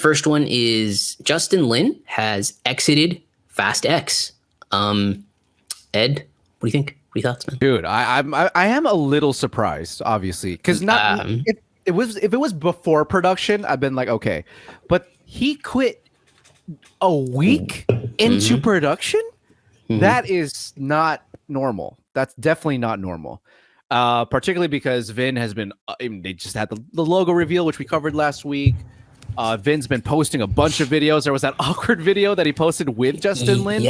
first one is Justin Lin has exited Fast X. Ed, what do you think? What are your thoughts, man? Dude, I am a little surprised, obviously, because not if it was before production, I've been like, okay, but he quit a week into production. That is not normal. That's definitely not normal. Particularly because Vin has been, they just had the logo reveal, which we covered last week. Vin's been posting a bunch of videos. There was that awkward video that he posted with Justin Lin,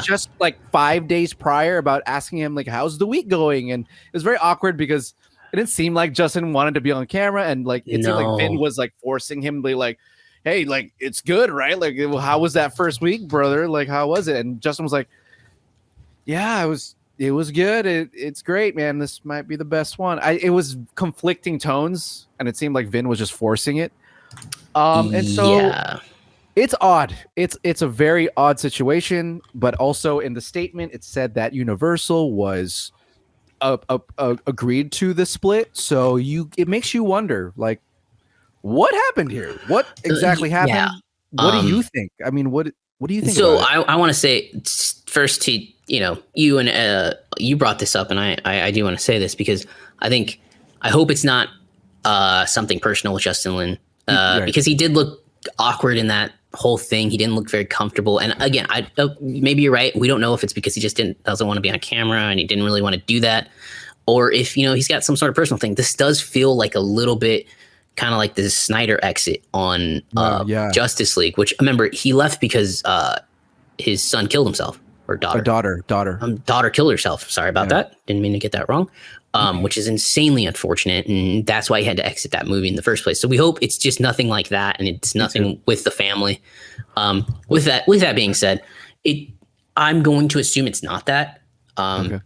just like 5 days prior, about asking him like, "How's the week going?" And it was very awkward because it didn't seem like Justin wanted to be on camera, and like it seemed like Vin was like forcing him to be like, "Hey, like it's good, right? Like, how was that first week, brother? Like, how was it?" And Justin was like, "Yeah, it was good. It's great, man. This might be the best one." It was conflicting tones, and it seemed like Vin was just forcing it. And so it's odd. It's a very odd situation, but also in the statement, it said that Universal was agreed to the split. So it makes you wonder, like, what happened here? What exactly happened? Yeah. What do you think? I mean, what do you think? So I want to say first to you and you brought this up, and I do want to say this because I hope it's not something personal with Justin Lin, because he did look awkward in that whole thing. He didn't look very comfortable. And again, maybe you're right. We don't know if it's because he just doesn't want to be on camera and he didn't really want to do that, or if he's got some sort of personal thing. This does feel like a little bit kind of like the Snyder exit on Justice League, which remember he left because his son killed himself, or daughter. Daughter killed herself. Sorry about that. Didn't mean to get that wrong. Which is insanely unfortunate, and that's why he had to exit that movie in the first place. So we hope it's just nothing like that, and it's nothing with the family. With that being said, I'm going to assume it's not that.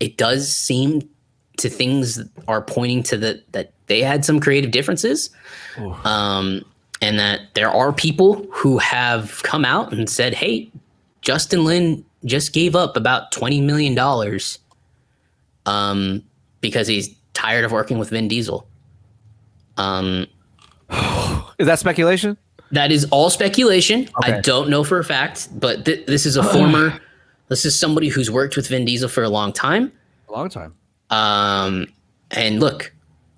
It does seem to things are pointing to that they had some creative differences, and that there are people who have come out and said, "Hey, Justin Lin just gave up about $20 million. Because he's tired of working with Vin Diesel." Is that speculation? That is all speculation. Okay. I don't know for a fact, but this is this is somebody who's worked with Vin Diesel for a long time. And look,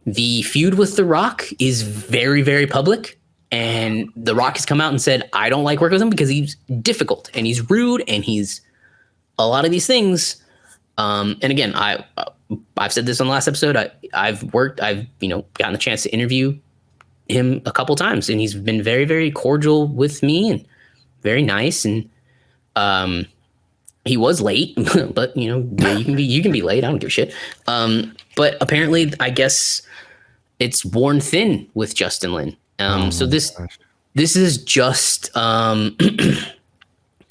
the feud with The Rock is very, very public. And The Rock has come out and said, "I don't like working with him because he's difficult and he's rude and he's a lot of these things." And again, I've said this on the last episode. I've gotten the chance to interview him a couple times, and he's been very, very cordial with me and very nice. And he was late, but you can be late. I don't give a shit. But apparently, I guess it's worn thin with Justin Lin. So this is just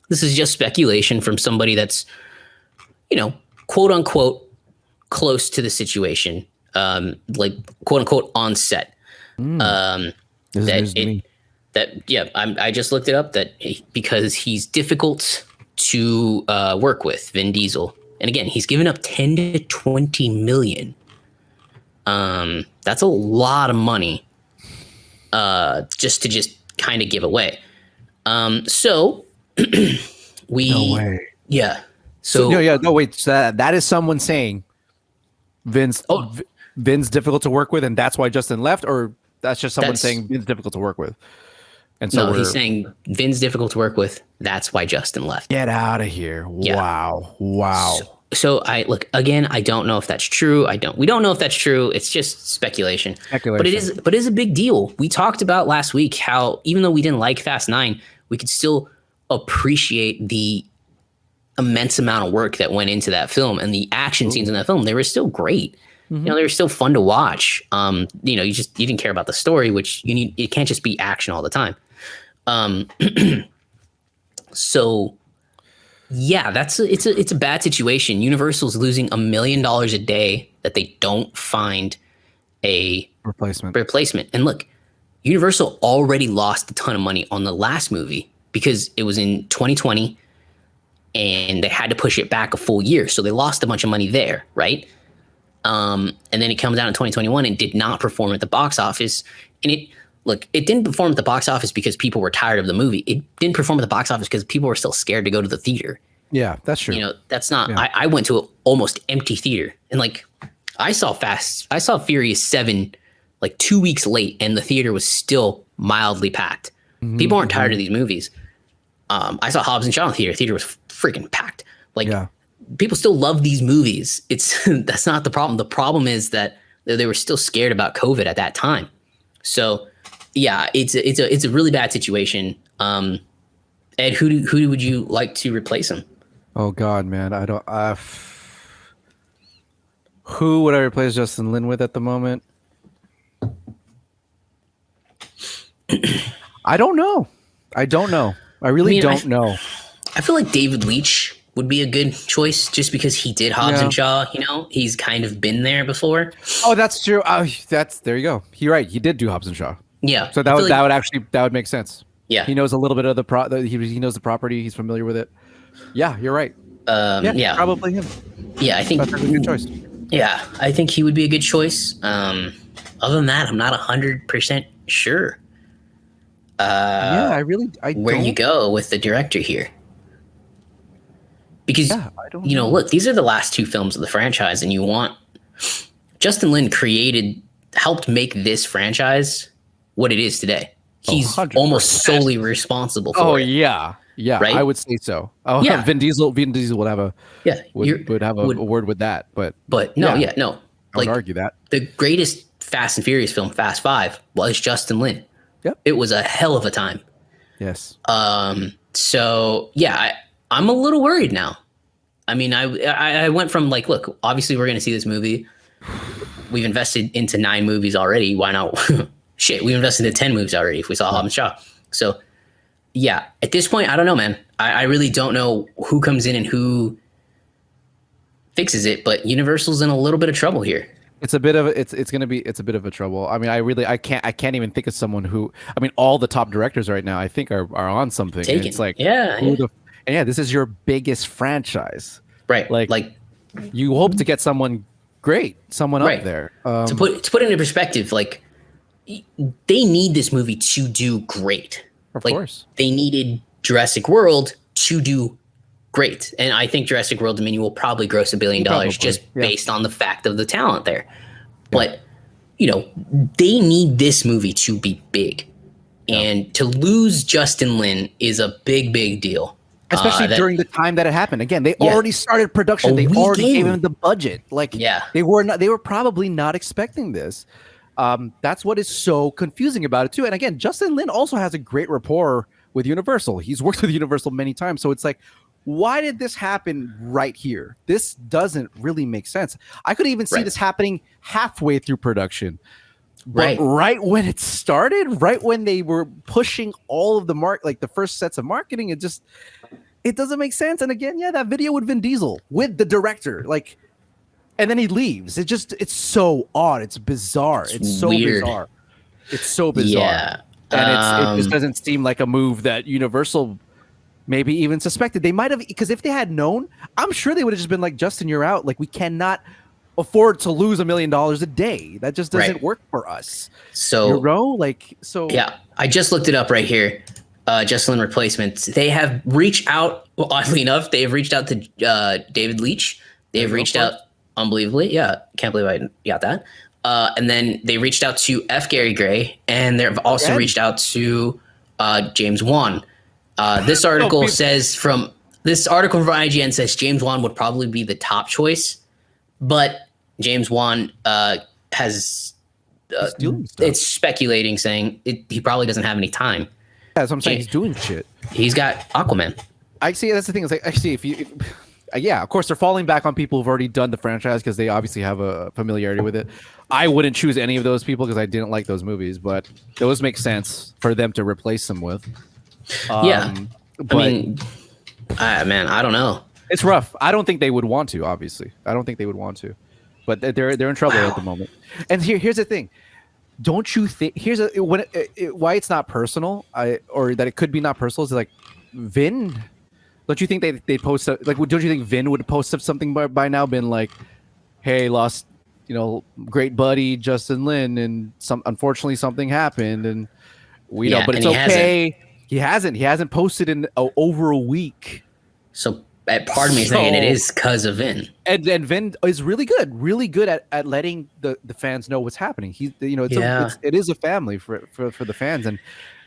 this is just speculation from somebody that's quote unquote close to the situation, like quote unquote on set. I just looked it up that because he's difficult to work with, Vin Diesel, and again he's given up 10 to 20 million. That's a lot of money, just to kind of give away. So we no way. Yeah. So that is someone saying Vin's difficult to work with, and that's why Justin left, or that's just someone saying Vin's difficult to work with. And so he's saying Vin's difficult to work with. That's why Justin left. Get out of here! Yeah. Wow. So I don't know if that's true. We don't know if that's true. It's just speculation. But it is a big deal. We talked about last week how even though we didn't like Fast 9, we could still appreciate the immense amount of work that went into that film, and the action scenes in that film, they were still great. They were still fun to watch. You didn't care about the story, which it can't just be action all the time. So yeah, it's a bad situation. Universal's losing $1 million a day that they don't find a replacement. And look, Universal already lost a ton of money on the last movie because it was in 2020 and they had to push it back a full year. So they lost a bunch of money there, right? And then it comes out in 2021 and did not perform at the box office. And look, it didn't perform at the box office because people were tired of the movie. It didn't perform at the box office because people were still scared to go to the theater. Yeah, that's true. You know, that's not. Yeah. I went to an almost empty theater, and like I saw Furious 7 like 2 weeks late, and the theater was still mildly packed. People aren't tired of these movies. I saw Hobbs and Shaw in the theater. The theater was freaking packed. Like people still love these movies. It's that's not the problem. The problem is that they were still scared about COVID at that time. So yeah, it's a really bad situation. Ed, who would you like to replace him? Oh God, man, I don't. Who would I replace Justin Lin with at the moment? I don't know. I really don't know. I feel like David Leitch would be a good choice just because he did Hobbs and Shaw. You know, he's kind of been there before. Oh, that's true. There you go. You're right. He did do Hobbs and Shaw. Yeah. So that would make sense. Yeah. He knows a little bit of he knows the property. He's familiar with it. Yeah, you're right. Probably him. Yeah, I think that's a good choice. Yeah, I think he would be a good choice. Other than that, I'm not 100% sure. Where you go with the director here? Because look, these are the last two films of the franchise, and you want Justin Lin helped make this franchise what it is today. He's 100%. Almost solely responsible for it. Yeah, right? I would say so. Vin Diesel would have a word with that, but no. I would argue that the greatest Fast and Furious film, Fast 5, was Justin Lin. Yep. It was a hell of a time. Yes. So yeah, I'm a little worried now. I mean, I went from like, look, obviously we're going to see this movie. We've invested into 9 movies already. Why not? Shit, we invested into 10 movies already if we saw Hobbs and Shaw. So yeah, at this point, I don't know, man. I really don't know who comes in and who fixes it, but Universal's in a little bit of trouble here. It's a bit of a trouble. I mean, I can't even think of someone who. I mean, all the top directors right now, I think, are on something. And it's like, this is your biggest franchise, right? Like you hope to get someone great, someone up there. To put it into perspective, like they need this movie to do great. Of course, they needed Jurassic World to do great, and I think Jurassic World Dominion will probably gross $1 billion based on the fact of the talent there. But they need this movie to be big, and to lose Justin Lin is a big deal, especially during the time that it happened. Again, they already started production. They already gave him the budget. They were probably not expecting this. That's what is so confusing about it too. And again, Justin Lin also has a great rapport with Universal. He's worked with Universal many times, so it's like, why did this happen right here? This doesn't really make sense. I could even see this happening halfway through production. But right when it started, right when they were pushing all of the first sets of marketing, it doesn't make sense. And again, that video with Vin Diesel, with the director, and then he leaves. It's so odd. It's bizarre. It's so weird. Bizarre. It's so bizarre. Yeah. And it just doesn't seem like a move that Universal maybe even suspected. They might have, because if they had known, I'm sure they would have just been like, Justin, you're out. Like, we cannot afford to lose $1 million a day. That just doesn't work for us. So, yeah, I just looked it up right here. Justin Lin replacements. They have reached out, oddly enough, they have reached out to David Leitch. They have reached out, unbelievably. Yeah, can't believe I got that. And then they reached out to F. Gary Gray, and they've also reached out to James Wan. This article from IGN says James Wan would probably be the top choice, but James Wan has it's speculating, saying he probably doesn't have any time. Yeah, that's what I'm saying. He's doing shit. He's got Aquaman. I see. That's the thing. It's like, I see of course they're falling back on people who've already done the franchise because they obviously have a familiarity with it. I wouldn't choose any of those people because I didn't like those movies, but those make sense for them to replace them with. I mean, man, I don't know. It's rough. I don't think they would want to. Obviously, I don't think they would want to, but they're in trouble at the moment. And here's the thing: don't you think? Why it's not personal? Or that it could be not personal is like Vin. Don't you think they post don't you think Vin would post up something by now? Been like, hey, lost great buddy Justin Lin, and unfortunately something happened, and we know, but and it's okay. He hasn't posted in over a week. So part of me is thinking it is because of Vin. And Vin is really good at letting the fans know what's happening. It is a family for the fans, and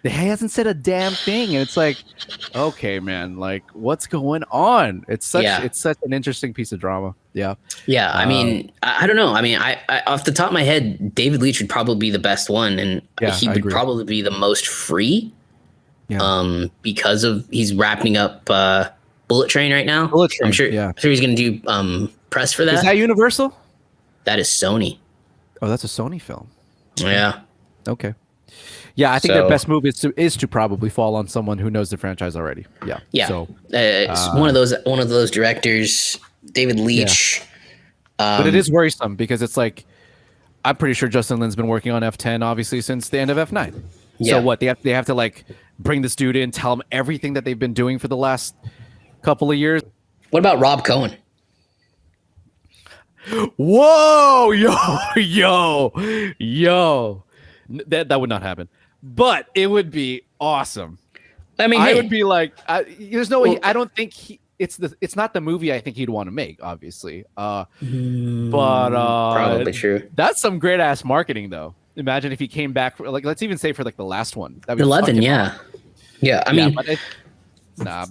he hasn't said a damn thing. And it's like, okay, man, like what's going on? It's such an interesting piece of drama. Yeah. I mean, I don't know. I mean, I off the top of my head, David Leitch would probably be the best one, and he would probably be the most free. Yeah. Because he's wrapping up Bullet Train right now. Bullet Train, I'm sure he's going to do press for that. Is that Universal? That is Sony. Oh, that's a Sony film. Yeah. Okay. Yeah, I think their best move is to probably fall on someone who knows the franchise already. Yeah. Yeah. So it's one of those directors, David Leitch. Yeah. But it is worrisome because it's like, I'm pretty sure Justin Lin's been working on F10 obviously since the end of F9. Yeah. So what they have to like bring this dude in, tell him everything that they've been doing for the last couple of years. What about Rob Cohen? Whoa, yo. That would not happen. But it would be awesome. I mean, I would be like, there's no way. I don't think it's not the movie I think he'd want to make, obviously. But probably true. That's some great ass marketing, though. Imagine if he came back for, like, let's even say for like the last one. 11, yeah. I mean, but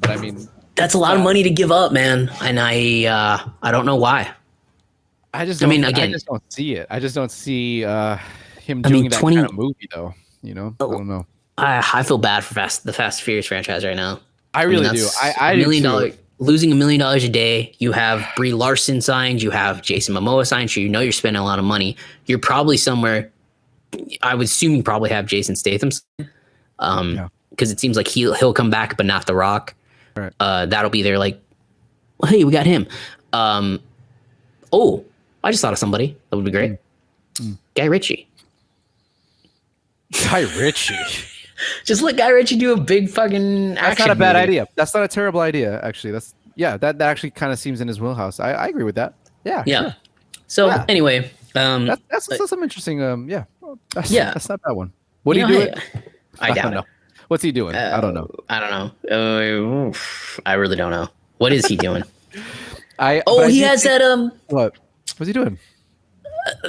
I mean, that's a lot of money to give up, man. And I don't know why. I just don't see it. I just don't see him doing that kind of movie, though. I don't know. I feel bad for the Fast and Furious franchise right now. I really do. I $1 million, losing $1 million a day. You have Brie Larson signed. You have Jason Momoa signed. So you're spending a lot of money. You're probably somewhere. I would assume you probably have Jason Statham, because it seems like he'll come back, but not The Rock. Right. That'll be there. Like, well, hey, we got him. I just thought of somebody that would be great. Guy Ritchie. Just let Guy Ritchie do a big fucking action. That's not a bad idea. That's not a terrible idea, actually. That actually kind of seems in his wheelhouse. I agree with that. Yeah. Sure. So anyway, that's some interesting. That's not that one. What are you doing? I doubt it. What's he doing? I don't know. I really don't know. What is he doing? He has that. What? What's he doing?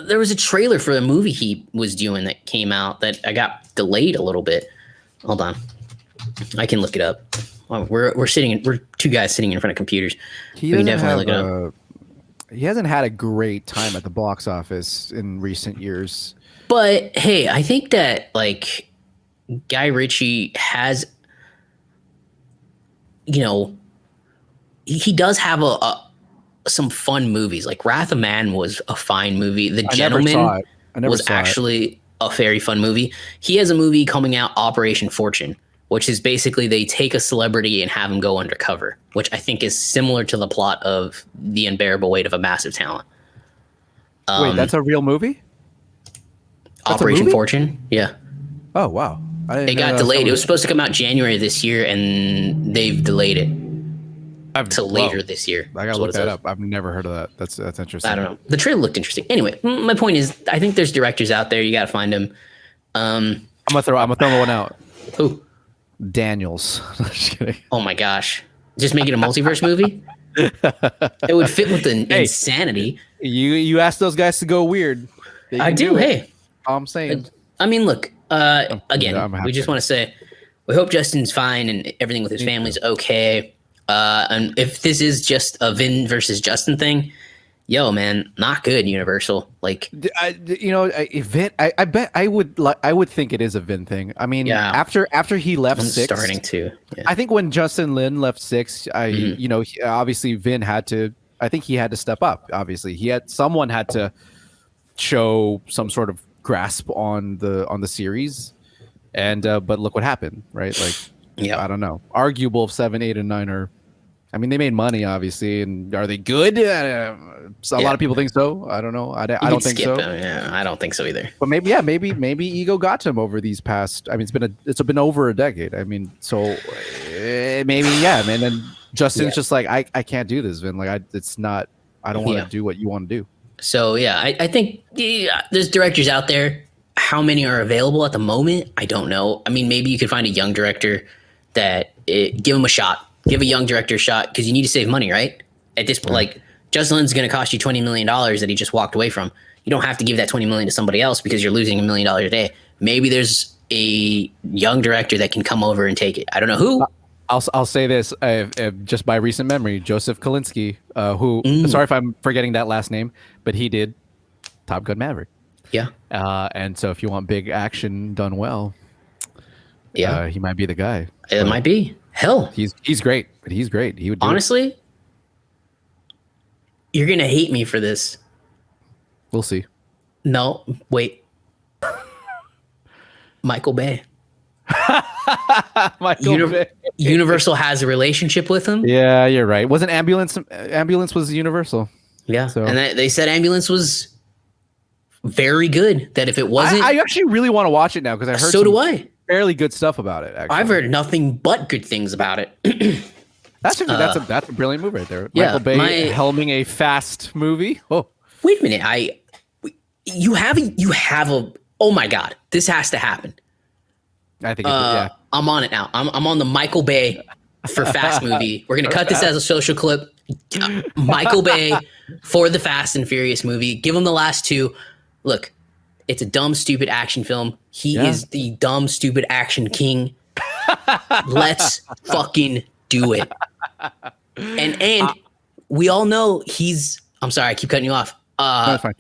There was a trailer for a movie he was doing that came out that I got delayed a little bit. Hold on, I can look it up. We're two guys sitting in front of computers. We can definitely look it up. He hasn't had a great time at the box office in recent years. But hey, I think that like Guy Ritchie has, he does have some fun movies. Like Wrath of Man was a fine movie. The Gentleman was actually a very fun movie. He has a movie coming out, Operation Fortune, which is basically they take a celebrity and have him go undercover, which I think is similar to the plot of The Unbearable Weight of a Massive Talent. Wait, that's a real movie? Operation Fortune? Yeah. Oh, wow. It got delayed. It was supposed to come out January this year, and they've delayed it to later this year. I gotta look that up. I've never heard of that. That's interesting. I don't know. The trailer looked interesting. Anyway, my point is, I think there's directors out there. You got to find them. I'm gonna throw one out. Who? Daniels. Just kidding. Oh my gosh! Just make it a multiverse movie. It would fit with the insanity. You ask those guys to go weird. I do. Hey, I'm saying. I mean, look. Again, we just want to say we hope Justin's fine and everything with his family's okay. And if this is just a Vin versus Justin thing, yo, man, not good. Universal, like, Vin. I bet I would think it is a Vin thing. I mean, after he left I'm 6, starting to. Yeah. I think when Justin Lin left 6, obviously Vin had to. I think he had to step up. Obviously, someone had to show some sort of grasp on the series, and but look what happened, right? Like, I don't know. Arguable 7, 8, and 9 are. I mean, they made money, obviously, and are they good? A lot of people think so. I don't know. I don't think so. Yeah, I don't think so either. But maybe ego got to him over these past. I mean, it's been over a decade. I mean, so maybe man. And Justin's just like, I can't do this, Vin. Like, it's not. I don't want to do what you want to do. So yeah, I think there's directors out there. How many are available at the moment? I don't know. I mean, maybe you could find a young director give him a shot. Give a young director a shot because you need to save money, right? At this point, like Justin Lin's going to cost you $20 million that he just walked away from. You don't have to give that $20 million to somebody else because you're losing $1 million a day. Maybe there's a young director that can come over and take it. I don't know who. I'll say this just by recent memory, Joseph Kosinski, who sorry if I'm forgetting that last name, but he did Top Gun Maverick. Yeah. And so if you want big action done well, yeah, he might be the guy. It might be. Hell, he's great, but he's great. He would honestly. You're gonna hate me for this. We'll see. No, wait. Michael Bay. Universal has a relationship with him. Yeah, you're right. Wasn't Ambulance was Universal? Yeah, so. And they said Ambulance was very good. That if it wasn't, I actually really want to watch it now because I heard so do I. Fairly good stuff about it. Actually, I've heard nothing but good things about it. That's a brilliant movie right there. Yeah, Michael Bay helming a fast movie. Oh, wait a minute! You have a. Oh my God! This has to happen. I think. Yeah. I'm on it now. I'm on the Michael Bay for Fast movie. We're gonna cut this as a social clip. Michael Bay for the Fast and Furious movie. Give him the last two. Look, it's a dumb, stupid action film. He is the dumb, stupid action king. Let's fucking do it. And we all know he's. I'm sorry, I keep cutting you off. No, fine.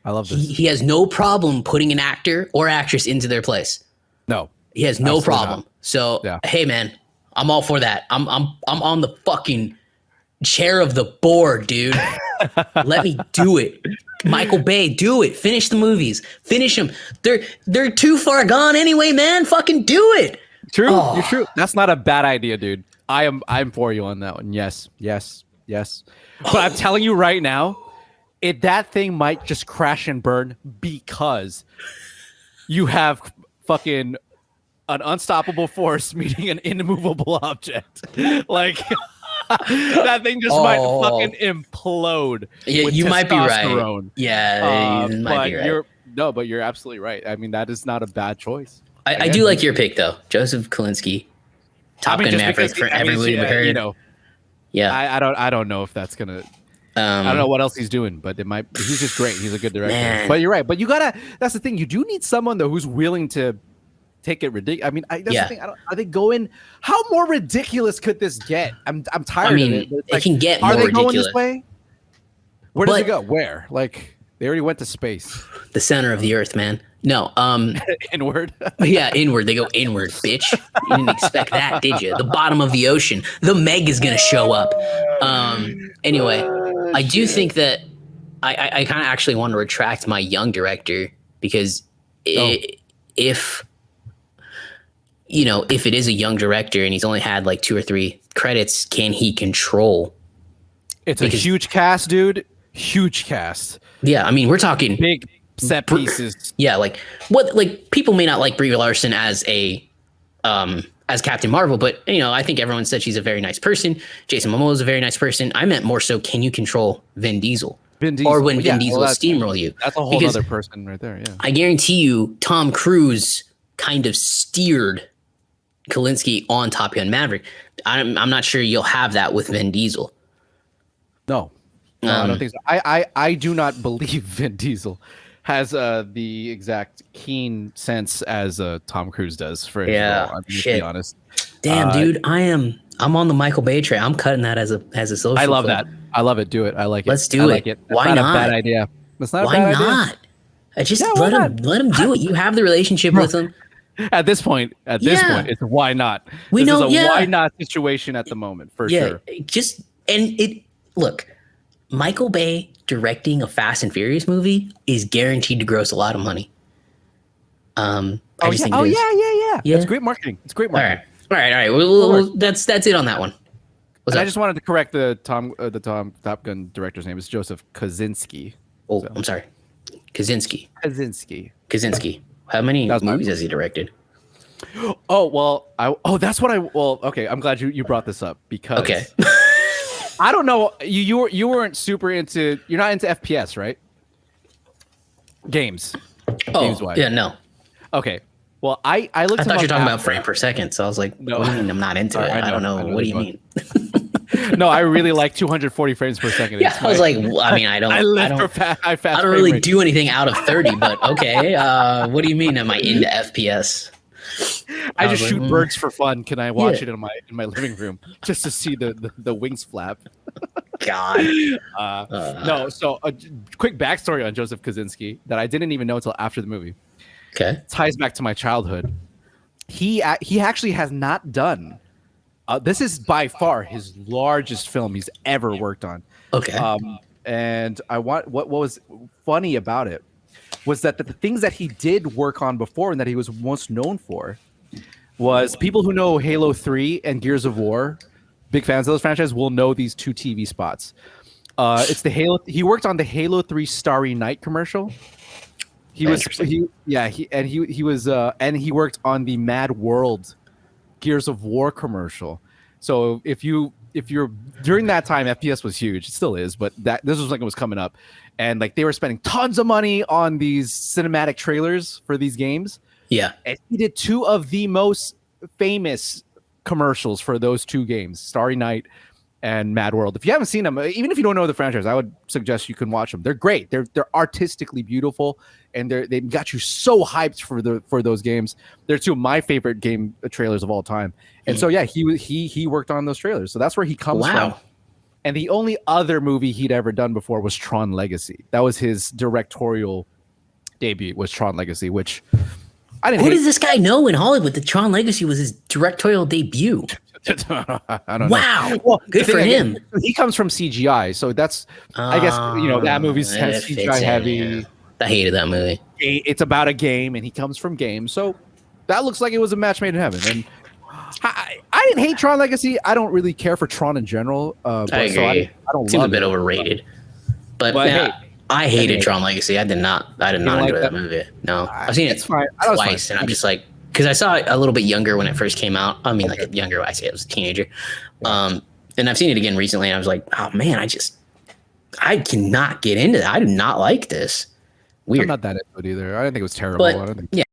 I love this. He has no problem putting an actor or actress into their place. No, he has no problem. Not. So hey, man, I'm all for that. I'm on the fucking chair of the board, dude. Let me do it. Michael Bay, do it. Finish the movies. Finish them. They're too far gone anyway, man. Fucking do it. True. Oh. You're true. That's not a bad idea, dude. I'm for you on that one. Yes. But I'm telling you right now, that thing might just crash and burn because you have fucking an unstoppable force meeting an immovable object. Like that thing just might fucking implode. Yeah, you might be right. Yeah, you might be right. But you're absolutely right. I mean, that is not a bad choice. I do like your pick though, Joseph Kosinski. Top Gun Maverick for everybody to heard. You know, yeah. I don't know if that's gonna. I don't know what else he's doing, but it might. He's just great. He's a good director. Man. But you're right. But you gotta. That's the thing. You do need someone though who's willing to take it ridiculous. I mean, that's the thing. I think going. How more ridiculous could this get? I'm tired of it. It can get more ridiculous. Are they going this way? Where does it go? Where? Like they already went to space. The center of the earth, man. No. Inward. Yeah, inward. They go inward, bitch. You didn't expect that, did you? The bottom of the ocean. The Meg is gonna show up. Anyway, I do think that I kind of actually want to retract my young director because if it is a young director and he's only had like 2 or 3 credits, can he control? It's a huge cast, dude. Huge cast. Yeah, I mean, we're talking big set pieces. Yeah, like people may not like Brie Larson as as Captain Marvel, but I think everyone said she's a very nice person. Jason Momoa is a very nice person. I meant more so, can you control Vin Diesel? Or when Vin Diesel will steamroll you? That's a whole other person right there. Yeah, I guarantee you, Tom Cruise kind of steered Kosinski on Top Gun Maverick. I'm not sure you'll have that with Vin Diesel. No, I don't think so. I do not believe Vin Diesel has the exact keen sense as Tom Cruise does for his role. I'm just be honest. Damn, dude, I'm on the Michael Bay train. I'm cutting that as a social. I love that. I love it. Do it. I like it. Let's do it. Like it. Why not? A bad idea. That's not a bad idea. Why not? Let him do it. You have the relationship with him. At this point, it's why not. This is a why not situation at the moment for sure. Look, Michael Bay directing a Fast and Furious movie is guaranteed to gross a lot of money. Yeah. It's great marketing. All right. Well, that's it on that one. I just wanted to correct the Top Gun director's name. It's Joseph Kosinski. Oh, I'm sorry, Kosinski. How many movies has he directed? Oh well, that's what okay. I'm glad you brought this up because I don't know. You weren't super into. You're not into FPS, right? Games. Oh, Games-wise. yeah, no. Okay. Well, I looked. I thought you were talking after. about frame per second, so I was like, No. what do you mean I'm not into it? I don't know. What do you mean? No, I really like 240 frames per second. Yeah, I was like, I mean, I don't really do anything out of 30, but okay. What do you mean? Am I into FPS? I just shoot birds for fun. Can I watch it in my living room just to see the wings flap? God. No. So a quick backstory on Joseph Kosinski that I didn't even know until after the movie. Okay. Ties back to my childhood. He actually has not done. This is by far his largest film he's ever worked on. Okay. And what was funny about it was that the things that he did work on before and that he was most known for was people who know Halo 3 and Gears of War, big fans of those franchises, will know these two TV spots. It's the Halo. He worked on the Halo 3 Starry Night commercial. He worked on the Madworld Gears of War commercial. So if you're during that time, FPS was huge. It still is, but this was like it was coming up, and like they were spending tons of money on these cinematic trailers for these games. Yeah, and he did two of the most famous commercials for those two games, Starry Night and Madworld. If you haven't seen them, even if you don't know the franchise, I would suggest you can watch them. They're great. They're artistically beautiful, and they've got you so hyped for those games. They're two of my favorite game trailers of all time. And so yeah, he worked on those trailers. So that's where he comes from. And the only other movie he'd ever done before was Tron Legacy. That was his directorial debut, was Tron Legacy, which I didn't. Who does this guy know in Hollywood? The Tron Legacy was his directorial debut. I don't know. Well, good for him. He comes from CGI, so that's I guess that movie's has CGI heavy. Yeah. I hated that movie. It's about a game, and he comes from games, so that looks like it was a match made in heaven. And I didn't hate Tron Legacy. I don't really care for Tron in general. I agree. So I don't Seems love a bit it. overrated. But I hated Tron Legacy. I did not enjoy that movie. No, I've seen it twice, and I'm just like, because I saw it a little bit younger when it first came out. I mean, like younger. I say I was a teenager. And I've seen it again recently, and I was like, oh man, I cannot get into that. I do not like this. Weird. I'm not that into it either. I didn't think it was terrible. But, yeah.